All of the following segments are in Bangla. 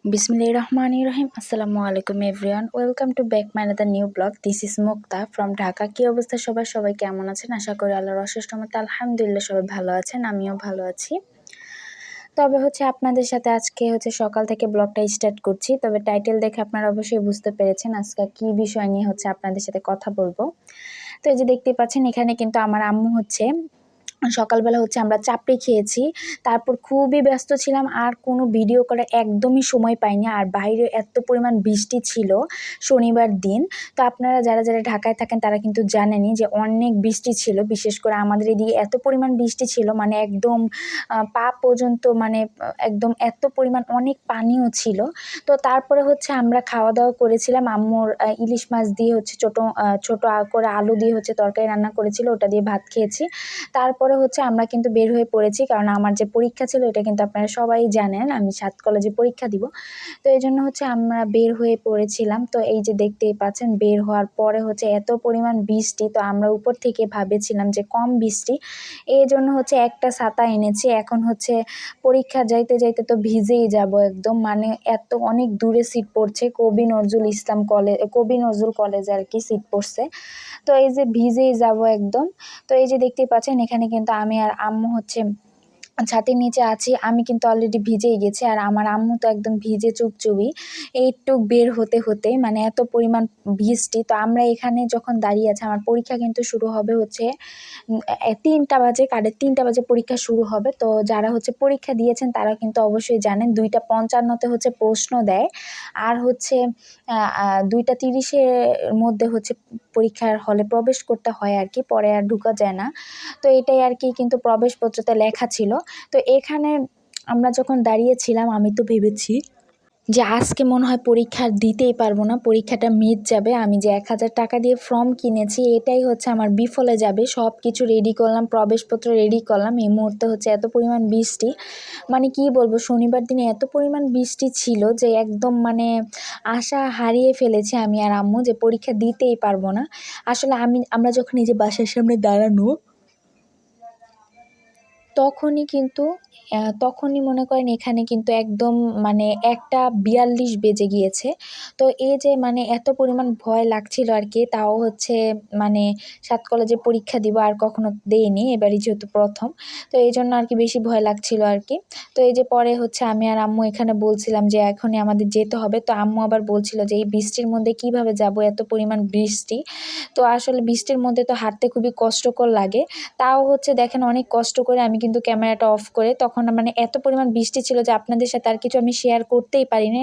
Bismillahirrahmanirrahim. Assalamualaikum everyone. Welcome to back my another new blog. This is Mukta from Dhaka. কি অবস্থা সবাই কেমন আছেন? আশা করি আল্লাহর অশেষ রহমতে আলহামদুলিল্লাহ সবাই ভালো আছেন। আমিও ভালো আছি। তবে আপনাদের সাথে আজকে সকাল থেকে ব্লগটা স্টার্ট করছি। তবে টাইটেল দেখে আপনারা অবশ্যই বুঝতে পেরেছেন আজকে কি বিষয় নিয়ে আপনাদের সাথে কথা বলবো। তো এই যে দেখতে পাচ্ছেন এখানে কিন্তু আমার আম্মু সকালবেলা আমরা চাপড়ি খেয়েছি। তারপর খুবই ব্যস্ত ছিলাম আর কোনো ভিডিও করার একদমই সময় পাইনি। আর বাইরে এত পরিমাণ বৃষ্টি ছিল শনিবার দিন। তো আপনারা যারা ঢাকায় থাকেন তারা কিন্তু জানেনই যে অনেক বৃষ্টি ছিল। বিশেষ করে আমাদের এদিকে এত পরিমাণ বৃষ্টি ছিল মানে একদম পা পর্যন্ত একদম এত পরিমাণ অনেক পানিও ছিল। তো তারপরে আমরা খাওয়া-দাওয়া করেছিলাম। আম্মুর ইলিশ মাছ দিয়ে ছোট করে আলু দিয়ে তরকারি রান্না করেছিল, ওটা দিয়ে ভাত খেয়েছি। তারপরে আমরা কিন্তু বের হয়ে পড়েছি কারণ আমার যে পরীক্ষা ছিল এটা কিন্তু আপনারা সবাই জানেন আমি ৭ কলেজে পরীক্ষা দিব। তো এইজন্য আমরা বের হয়ে পড়েছিলাম। তো এই যে দেখতেই পাচ্ছেন বের হওয়ার পরে এত পরিমাণ বৃষ্টি, তো আমরা উপর থেকে ভেবেছিলাম যে কম বৃষ্টি, এইজন্য একটা ছাতা এনেছি। এখন পরীক্ষা যাইতে তো ভিজেই যাব একদম, মানে এত অনেক দূরে সিট পড়ছে, কবি নজরুল কলেজে আর কি সিট পড়ছে। তো এই যে ভিজেই যাব একদম। তো এই যে দেখতেই পাচ্ছেন এখানে কিন্তু আমি আর আম্মু ছাতির নিচে আছি। আমি কিন্তু অলরেডি ভিজেই গেছি আর আমার আম্মু তো একদম ভিজে চুপচুপি। একটু বের হতে মানে এত পরিমাণ বৃষ্টি। তো আমরা এখানে যখন দাঁড়িয়ে আছি, আমার পরীক্ষা কিন্তু শুরু হবে ৩টা বাজে, ৩:30 বাজে পরীক্ষা শুরু হবে। তো যারা পরীক্ষা দিয়েছেন তারা কিন্তু অবশ্যই জানেন ২:৫৫-তে প্রশ্ন দেয় আর ২:৩০ এর মধ্যে পরীক্ষার হলে প্রবেশ করতে হয় আর কি, পরে আর ঢুকা যায় না। তো এটাই আর কি, কিন্তু প্রবেশপত্রতে লেখা ছিল। তো এখানে আমরা যখন দাঁড়িয়েছিলাম আমি তো ভেবেছি যে আজকে মনে হয় পরীক্ষা আর দিতেই পারবো না, পরীক্ষাটা মিস যাবে। আমি যে ১,০০০ টাকা দিয়ে ফর্ম কিনেছি এটাই আমার বিফলে যাবে। সব কিছু রেডি করলাম, প্রবেশপত্র রেডি করলাম। এই মুহূর্তে এত পরিমাণ বৃষ্টি, মানে কি বলবো, শনিবার দিনে এত পরিমাণ বৃষ্টি ছিল যে একদম আশা হারিয়ে ফেলেছি আমি আর আম্মু যে পরীক্ষা দিতেই পারবো না। আসলে আমরা যখন এই যে বাসার সামনে দাঁড়ানো তখনই মনে করেন এখানে কিন্তু একদম ১:৪২ বেজে গিয়েছে। তো এই যে এত পরিমাণ ভয় লাগছিল আর কি। তাও ৭ কলেজে পরীক্ষা দিব, আর কখনো দেইনি, এবারই যেহেতু প্রথম। তো এইজন্য আর কি বেশি ভয় লাগছিল আর কি। তো এই যে পরে আমি আর আম্মু এখানে বলছিলাম যে এখনই আমাদের যেতে হবে। তো আম্মু আবার বলছিল যে এই বৃষ্টির মধ্যে কিভাবে যাব, এত পরিমাণ বৃষ্টি। তো আসলে বৃষ্টির মধ্যে তো হাঁটতে খুবই কষ্টকর লাগে। তাও দেখেন অনেক কষ্ট করে আমি কিন্তু ক্যামেরাটা অফ করে, তখন এত পরিমাণ বৃষ্টি ছিল যে আপনাদের সাথে আর কিছু আমি শেয়ার করতেই পারিনি।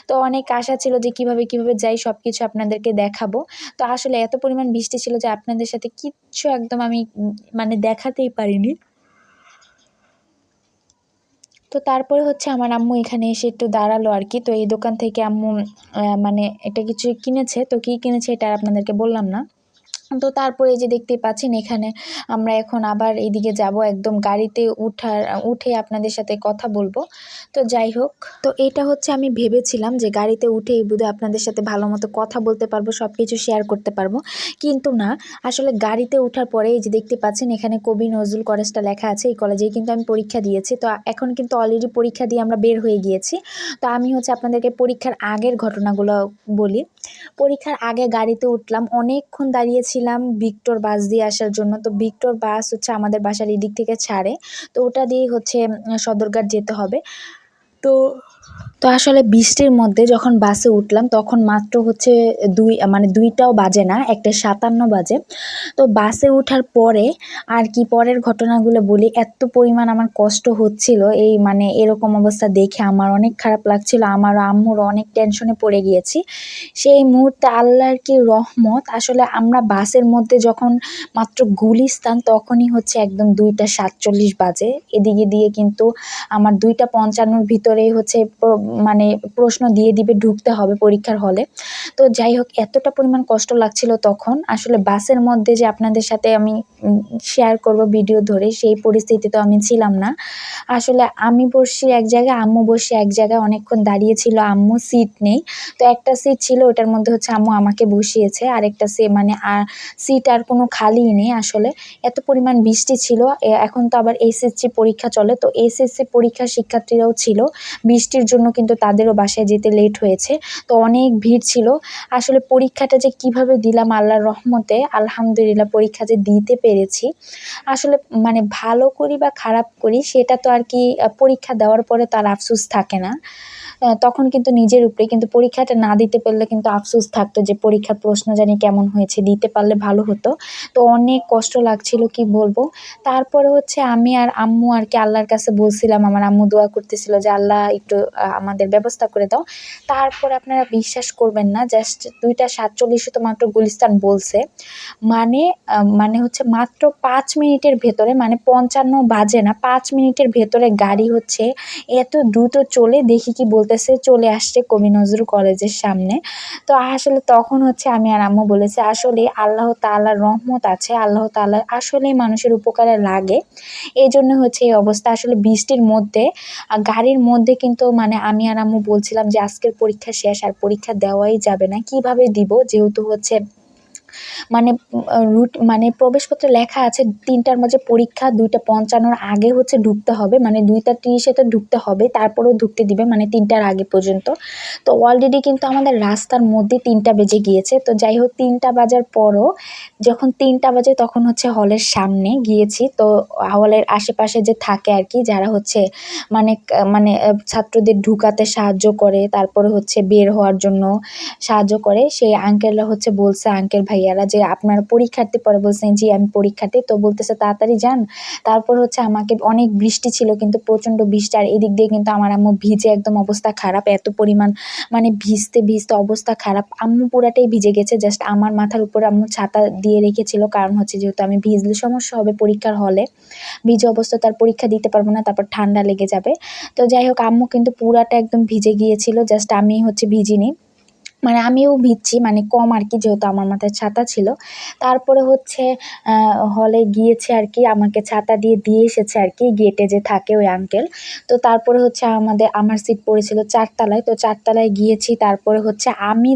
তো অনেক আশা ছিল যে কিভাবে যাই সবকিছু আপনাদেরকে দেখাবো। তো আসলে এত পরিমাণ বৃষ্টি ছিল যে আপনাদের সাথে কিচ্ছু একদম আমি দেখাতেই পারিনি। তো তারপরে আমার আম্মু এখানে এসে একটু দাঁড়ালো আর কি। তো এই দোকান থেকে আম্মু এটা কিছু কিনেছে। তো কি কিনেছে এটা আর আপনাদেরকে বললাম না। তো তারপরে এই যে দেখতেই পাচ্ছেন এখানে আমরা এখন আবার এদিকে যাব, একদম গাড়িতে উঠে আপনাদের সাথে কথা বলবো। তো যাই হোক, তো এটা আমি ভেবেছিলাম যে গাড়িতে উঠেই বোধহয় আপনাদের সাথে ভালো মতো কথা বলতে পারবো, সব কিছু শেয়ার করতে পারবো, কিন্তু না। আসলে গাড়িতে ওঠার পরে এই যে দেখতে পাচ্ছেন এখানে কবি নজরুল কলেজটা লেখা আছে, এই কলেজেই কিন্তু আমি পরীক্ষা দিয়েছি। তো এখন কিন্তু অলরেডি পরীক্ষা দিয়ে আমরা বের হয়ে গিয়েছি। তো আমি আপনাদেরকে পরীক্ষার আগের ঘটনাগুলো বলি। পরীক্ষার আগে গাড়িতে উঠলাম, অনেকক্ষণ দাঁড়িয়েছিলাম ভিক্টর বাস দিয়ে আসার জন্য। তো ভিক্টর বাস আমাদের বাসার এদিক থেকে ছাড়ে, তো ওটা দিয়েই সদরঘাট যেতে হবে। তো আসলে বৃষ্টির মধ্যে যখন বাসে উঠলাম তখন মাত্র ২টাও বাজে না, ১:৫৭ বাজে। তো বাসে ওঠার পরে আর কি পরের ঘটনাগুলো বলি। এত পরিমাণ আমার কষ্ট হচ্ছিল, এই এরকম অবস্থা দেখে আমার অনেক খারাপ লাগছিল। আমার আম্মুরও অনেক টেনশনে পড়ে গিয়েছি সেই মুহূর্তে। আল্লাহর কি রহমত, আসলে আমরা বাসের মধ্যে যখন মাত্র গুলিস্তান তখনই একদম ২:৪৭ বাজে। এদিকে দিয়ে কিন্তু আমার ২:৫৫ ভিতরেই প্রশ্ন দিয়ে দিবে, ঢুকতে হবে পরীক্ষার হলে। তো যাই হোক, এতটা পরিমাণ কষ্ট লাগছিল তখন। আসলে বাসের মধ্যে যে আপনাদের সাথে আমি শেয়ার করব ভিডিও ধরে, সেই পরিস্থিতিতেও আমি ছিলাম না। আসলে আমি বসছি এক জায়গায়, আম্মু বসে এক জায়গায়, অনেকক্ষণ দাঁড়িয়ে ছিল আম্মু, সিট নেই। তো একটা সিট ছিল, ওটার মধ্যে হচ্ছে আম্মু আমাকে বসিয়েছে। আরেকটা মানে সিট আর কোনো খালিই নেই আসলে। এত পরিমাণ বৃষ্টি ছিল। এখন তো আবার এসএসসি পরীক্ষা চলে। তো এসএসসি পরীক্ষার শিক্ষার্থীরাও ছিল। বৃষ্টির জন্য কিন্তু তাদেরও বাসায় যেতে লেট হয়েছে। তো অনেক ভিড় ছিল। আসলে পরীক্ষাটা যে কিভাবে দিলাম আল্লাহর রহমতে, আলহামদুলিল্লাহ পরীক্ষা যে দিতে পেরেছি। আসলে মানে ভালো করি বা খারাপ করি সেটা তো আর কি পরীক্ষা দেওয়ার পরে তো আর আফসোস থাকে না। তখন কিন্তু নিজের উপরে, কিন্তু পরীক্ষাটা না দিতে পারলে কিন্তু আফসোস থাকতো যে পরীক্ষার প্রশ্ন জানি কেমন হয়েছে, দিতে পারলে ভালো হতো। তো অনেক কষ্ট লাগছিল, কি বলবো। তারপরে হচ্ছে আমি আর আম্মু আর কি আল্লাহর কাছে বলছিলাম, আমার আম্মু দোয়া করতেছিল যে আল্লাহ একটু আমাদের ব্যবস্থা করে দাও। তারপরে আপনারা বিশ্বাস করবেন না, জাস্ট 2টা 47 তো মাত্র গুলিস্তান বলছে। মানে হচ্ছে মাত্র 5 মিনিটের ভেতরে, মানে 55 বাজে না, 5 মিনিটের ভেতরে গাড়ি হচ্ছে এত দ্রুত চলে, দেখি কি বলতেছে চলে আসছে কবি নজরুল কলেজের সামনে। তো আসলে তখন হচ্ছে আমি আর আম্মু বলেছি, আসলে আল্লাহ তাআলার রহমত আছে, আল্লাহ তাআলা আসলেই মানুষের উপকারে লাগে। এইজন্য হচ্ছে এই অবস্থা। আসলে বৃষ্টির মধ্যে গাড়ির মধ্যে কিন্তু মানে আমি আর আম্মু বলছিলাম যে আজকের পরীক্ষা শেষ, আর পরীক্ষা দেওয়াই যাবে না। কিভাবে দিব? যেহেতু হচ্ছে মানে মানে প্রবেশপত্রে লেখা আছে ৩টার মাঝে পরীক্ষা, ২টা ৫৫ আগে হচ্ছে ঢুকতে হবে। মানে ২টা ৩০-এ তো ঢুকতে হবে, তারপরেও ঢুকতে দিবে মানে ৩টার আগে পর্যন্ত। তো অলরেডি কিন্তু আমাদের রাস্তার মধ্যে ৩টা বেজে গিয়েছে। তো যাই হোক ৩টা বাজার পরও যখন ৩টা বাজে তখন হচ্ছে হলের সামনে গিয়েছি। তো হলের আশেপাশে যে থাকে আরকি, যারা হচ্ছে মানে ছাত্রদের ঢুকাতে সাহায্য করে, তারপরে হচ্ছে বের হওয়ার জন্য সাহায্য করে, সেই আঙ্কেলরা হচ্ছে বলছে, আঙ্কেল ভাইয়ারা যে আপনারা পরীক্ষার্থী? পরে বলছেন জি আমি পরীক্ষার্থী। তো বলতেছে তাড়াতাড়ি যান। তারপর হচ্ছে আমাকে, অনেক বৃষ্টি ছিল কিন্তু প্রচণ্ড বৃষ্টি, আর এদিক দিয়ে কিন্তু আমার আম্মু ভিজে একদম অবস্থা খারাপ। এত পরিমাণ মানে ভিজতে অবস্থা খারাপ। আম্মু পুরাটাই ভিজে গেছে। জাস্ট আমার মাথার উপরে আম্মু ছাতা দিয়ে রেখেছিল। কারণ হচ্ছে যেহেতু আমি ভিজলে সমস্যা হবে পরীক্ষার হলে। ভিজে অবস্থায় তো আর পরীক্ষা দিতে পারব না। তারপর ঠান্ডা লেগে যাবে। তো যাই হোক আম্মু কিন্তু পুরাটা একদম ভিজে গিয়েছিল। জাস্ট আমি হচ্ছে ভিজিনি। মানে আমিও ভিজছি, মানে কম আরকি, যেহেতু আমার মাথায় ছাতা ছিল। তারপরে হচ্ছে আ হলে গিয়েছে আরকি, আমাকে ছাতা দিয়ে এসেছে আরকি, গেটে যে থাকে ওই আঙ্কেল। তো তারপরে হচ্ছে আমার সিট পড়েছিল ৪ তলায়। তো ৪ তলায় গিয়েছি। তারপরে হচ্ছে আমি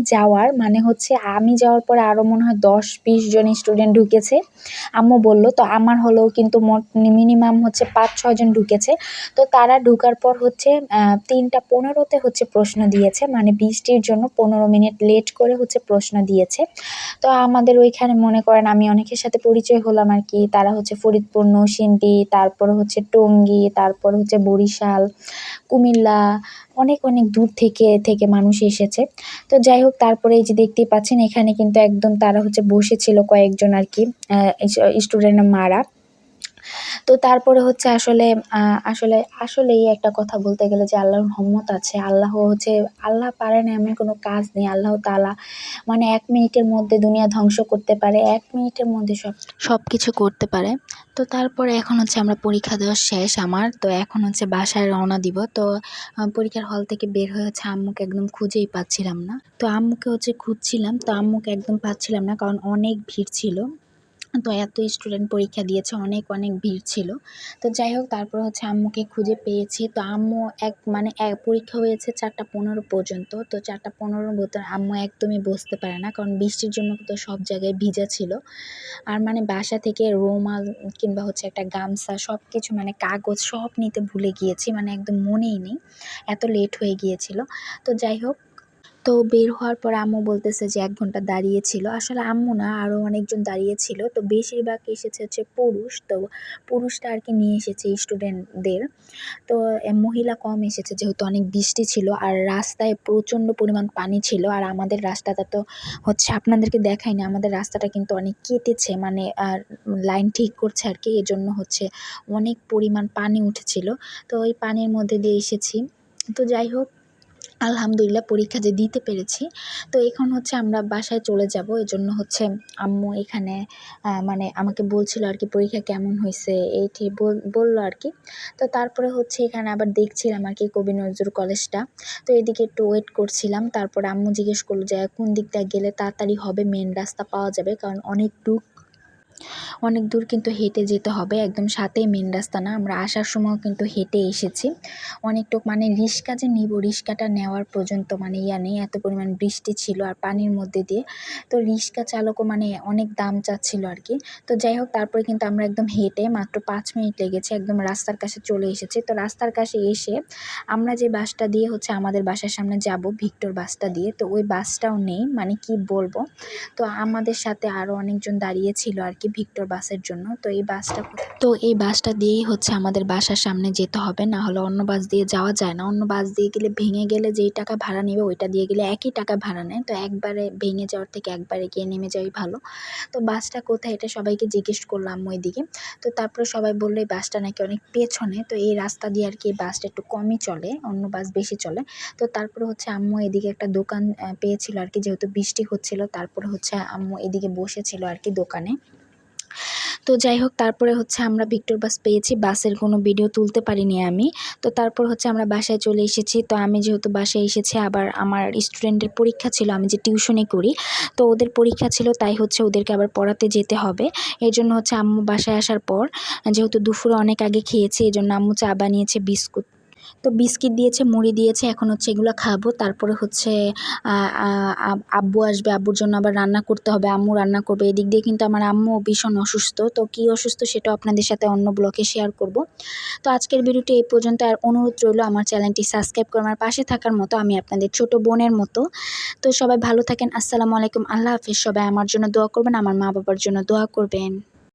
যাওয়ার পরে আরো মনে হয় ১০-২০ জন স্টুডেন্ট ঢুকেছে। আম্মু বলল। তো আমার হলেও কিন্তু মোট মিনিমাম হচ্ছে ৫-৬ জন ঢুকেছে। তো তারা ঢুকার পর হচ্ছে ৩টা ১৫ তে হচ্ছে প্রশ্ন দিয়েছে। মানে বৃষ্টির জন্য ১৫ মিনিট লেট করে হচ্ছে প্রশ্ন দিয়েছে। তো আমাদের ওইখানে মনে করেন আমি অনেকের সাথে পরিচয় হলাম আরকি। তারা হচ্ছে ফরিদপুর, নরসিংদী, তারপরে হচ্ছে টঙ্গী, তারপরে হচ্ছে বরিশাল, কুমিল্লা, অনেক দূর থেকে মানুষ এসেছে। তো যাই হোক তারপরে এই যে দেখতেই পাচ্ছেন এখানে কিন্তু একদম তারা হচ্ছে বসেছিল কয়েকজন আরকি, স্টুডেন্টের মারা। তো তারপরে হচ্ছে আসলে আ আসলে আসলেই একটা কথা বলতে গেলে যে আল্লাহর রহমত আছে। আল্লাহ পারে না এমন কোনো কাজ নেই। আল্লাহ তাআলা মানে ১ মিনিটের মধ্যে দুনিয়া ধ্বংস করতে পারে। ১ মিনিটের মধ্যে সবকিছু করতে পারে। তো তারপরে এখন হচ্ছে আমরা পরীক্ষা দেওয়া শেষ আমার। তো এখন হচ্ছে বাসায় রওনা দিব। তো পরীক্ষার হল থেকে বের হয়ে হচ্ছে আম্মুকে একদম খুঁজেই পাচ্ছিলাম না। তো আম্মুকে হচ্ছে খুঁজছিলাম। তো আম্মুকে একদম পাচ্ছিলাম না, কারণ অনেক ভিড় ছিল। তো এত স্টুডেন্ট পরীক্ষা দিয়েছে, অনেক ভিড় ছিল। তো যাই হোক তারপর হচ্ছে আম্মুকে খুঁজে পেয়েছি। তো আম্মু পরীক্ষা হয়েছে ৪টা ১৫ পর্যন্ত। তো ৪টা ১৫ ভেতর আম্মু একদমই বসতে পারে না, কারণ বৃষ্টির জন্য তো সব জায়গায় ভিজা ছিল। আর মানে বাসা থেকে রুমাল কিংবা হচ্ছে একটা গামছা, সবকিছু মানে কাগজ সব নিতে ভুলে গিয়েছি। মানে একদম মনেই নেই। এত লেট হয়ে গিয়েছিল। তো যাই হোক, তো বের হওয়ার পর আম্মু বলতেছে যে ১ ঘন্টা দাঁড়িয়ে ছিল। আসলে আম্মু না, আরো অনেকজন দাঁড়িয়ে ছিল। তো বেশিরভাগ এসেছে হচ্ছে পুরুষ। তো পুরুষরা আরকি নিয়ে এসেছে স্টুডেন্টদের। তো মহিলা কম এসেছে, যেহেতু অনেক বৃষ্টি ছিল আর রাস্তায় প্রচণ্ড পরিমাণ পানি ছিল। আর আমাদের রাস্তাটা তো হচ্ছে আপনাদেরকে দেখাইনি। আমাদের রাস্তাটা কিন্তু অনেক কেটেছে, মানে লাইন ঠিক করছে আরকি। এজন্য হচ্ছে অনেক পরিমাণ পানি উঠেছিল। তো ওই পানির মধ্যে দিয়ে এসেছি। তো যাই হোক আলহামদুলিল্লাহ পরীক্ষা যে দিতে পেরেছি। তো এখন হচ্ছে আমরা বাসায় চলে যাব। এজন্য হচ্ছে আম্মু এখানে মানে আমাকে বলছিল আরকি পরীক্ষা কেমন হইছে, এই ঠিক বলল আরকি। তো তারপরে হচ্ছে এখানে আবার দেখছিলাম আরকি কবি নজরুল কলেজটা। তো এদিকে একটু ওয়েট করছিলাম। তারপরে আম্মু জিজ্ঞেস করল যে কোন দিকটায় গেলে তাড়াতাড়ি হবে, মেইন রাস্তা পাওয়া যাবে, কারণ অনেক অনেক দূর কিন্তু হেঁটে যেতে হবে, একদম সাথেই মেন রাস্তা না। আমরা আসার সময়ও কিন্তু হেঁটে এসেছি। অনেকটুক মানে রিক্সা যে নিব, রিক্সাটা নেওয়ার পর্যন্ত মানে নেই, এত পরিমাণ বৃষ্টি ছিল আর পানির মধ্যে দিয়ে। তো রিক্সা চালকও মানে অনেক দাম চাচ্ছিল আরকি। তো যাই হোক, তারপরে কিন্তু আমরা একদম হেঁটে মাত্র ৫ মিনিট লেগেছে, একদম রাস্তার কাছে চলে এসেছি। তো রাস্তার কাছে এসে আমরা যে বাসটা দিয়ে হচ্ছে আমাদের বাসার সামনে যাব, ভিক্টর বাসটা দিয়ে, তো ওই বাসটাও নেই, মানে কি বলবো। তো আমাদের সাথে আরও অনেকজন দাঁড়িয়ে ছিল আরকি ভিক্টর বাসের জন্য। তো এই বাসটা দিয়েই হচ্ছে আমাদের বাসার সামনে যেতে হবে, না হলে অন্য বাস দিয়ে যাওয়া যায় না। অন্য বাস দিয়ে গেলে ভেঙে গেলে যেই টাকা ভাড়া নেবে ওইটা দিয়ে গেলে একই টাকা ভাড়া নেয়। তো একবারে ভেঙে যাওয়ার থেকে একবারে গিয়ে নেমে যাওয়াই ভালো। তো বাসটা কোথায় এটা সবাইকে জিজ্ঞেস করলাম ওইদিকে। তো তারপরে সবাই বলল এই বাসটা নাকি অনেক পেছনে। তো এই রাস্তা দিয়ে আরকি এই বাসটা একটু কমই চলে, অন্য বাস বেশি চলে। তো তারপরে হচ্ছে আম্মু এদিকে একটা দোকান পেয়েছিল আরকি, যেহেতু বৃষ্টি হচ্ছিল। তারপরে হচ্ছে আম্মু এদিকে বসেছিল আরকি দোকানে। তো যাই হোক, তারপরে হচ্ছে আমরা ভিক্টর বাস পেয়েছি। বাসের কোনো ভিডিও তুলতে পারিনি আমি। তো তারপর হচ্ছে আমরা বাসায় চলে এসেছি। তো আমি যেহেতু বাসায় এসেছি, আবার আমার স্টুডেন্টের পরীক্ষা ছিল, আমি যে টিউশনি করি, তো ওদের পরীক্ষা ছিল, তাই হচ্ছে ওদেরকে আবার পড়াতে যেতে হবে। এজন্য হচ্ছে আম্মু বাসায় আসার পর, যেহেতু দুপুরে অনেক আগে খেয়েছি, এজন্য আম্মু চা বানিয়েছে, বিস্কুট, তো বিস্কিট দিয়েছে, মুড়ি দিয়েছে। এখন হচ্ছে এগুলো খাবো। তারপরে হচ্ছে আ আ আব্বু আসবে, আব্বুর জন্য আবার রান্না করতে হবে, আম্মু রান্না করবে। এদিক দিয়ে কিন্তু আমার আম্মু ভীষণ অসুস্থ। তো কী অসুস্থ সেটাও আপনাদের সাথে অন্য ব্লগে শেয়ার করব। তো আজকের ভিডিওটি এই পর্যন্ত। আর অনুরোধ রইল আমার চ্যানেলটি সাবস্ক্রাইব করে আমার পাশে থাকার মতো, আমি আপনাদের ছোট বোনের মতো। তো সবাই ভালো থাকেন। আসসালামু আলাইকুম, আল্লাহ হাফেজ। সবাই আমার জন্য দোয়া করবেন, আমার মা বাবার জন্য দোয়া করবেন।